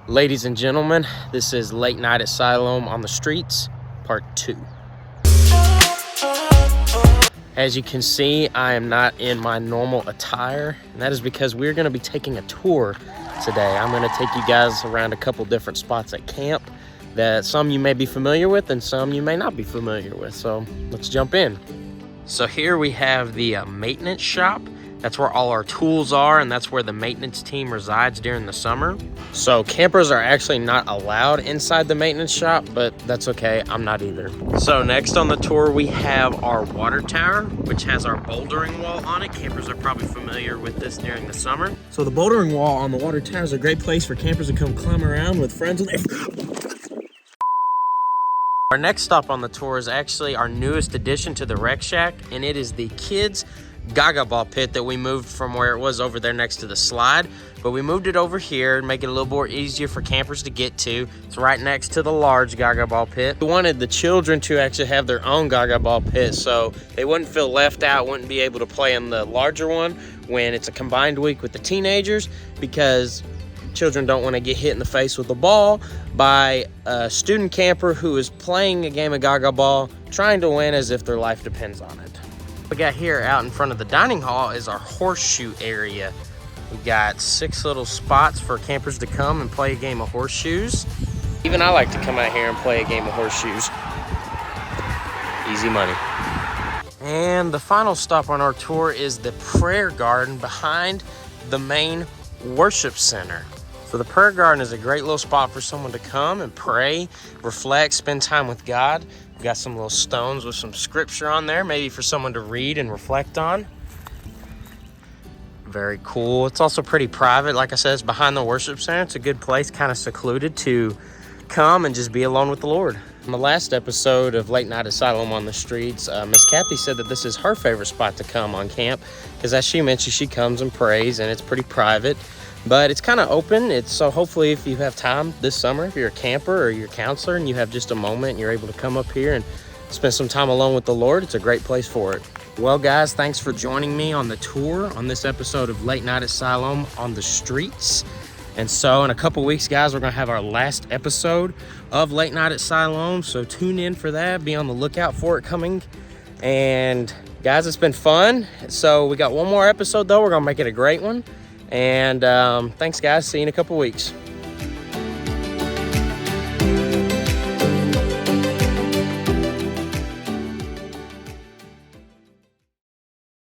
Ladies and gentlemen, this is Late Night at Siloam on the Streets, Part 2. As you can see, I am not in my normal attire, and that is because we're going to be taking a tour today. I'm going to take you guys around a couple different spots at camp that some you may be familiar with and some you may not be familiar with. So let's jump in. So here we have the maintenance shop. That's where all our tools are, and that's where the maintenance team resides during the summer. So campers are actually not allowed inside the maintenance shop, but that's okay, I'm not either. So next on the tour, we have our water tower, which has our bouldering wall on it. Campers are probably familiar with this during the summer. So the bouldering wall on the water tower is a great place for campers to come climb around with friends. Our next stop on the tour is actually our newest addition to the rec shack, and it is the kids' Gaga ball pit that we moved from where it was over there next to the slide, but we moved it over here and make it a little more easier for campers to get to. It's right next to the large Gaga ball pit. We wanted the children to actually have their own Gaga ball pit so they wouldn't feel left out, wouldn't be able to play in the larger one when it's a combined week with the teenagers, because children don't want to get hit in the face with a ball by a student camper who is playing a game of Gaga ball, trying to win as if their life depends on it. We got here out in front of the dining hall is our horseshoe area. We got 6 little spots for campers to come and play a game of horseshoes. Even I like to come out here and play a game of horseshoes. Easy money. And the final stop on our tour is the prayer garden behind the main worship center. So the prayer garden is a great little spot for someone to come and pray, reflect, spend time with God. We've got some little stones with some scripture on there, maybe for someone to read and reflect on. Very cool. It's also pretty private. Like I said, it's behind the worship center. It's a good place, kind of secluded, to come and just be alone with the Lord. In the last episode of Late Night Siloam on the Streets, Miss Kathy said that this is her favorite spot to come on camp, because as she mentioned, she comes and prays, and it's pretty private. But it's kind of open. So hopefully if you have time this summer, if you're a camper or you're a counselor and you have just a moment and you're able to come up here and spend some time alone with the Lord, it's a great place for it. Well, guys, thanks for joining me on the tour on this episode of Late Night at Siloam on the Streets. And so in a couple weeks, guys, we're going to have our last episode of Late Night at Siloam. So tune in for that. Be on the lookout for it coming. And guys, it's been fun. So we got one more episode, though. We're going to make it a great one. And thanks, guys. See you in a couple weeks.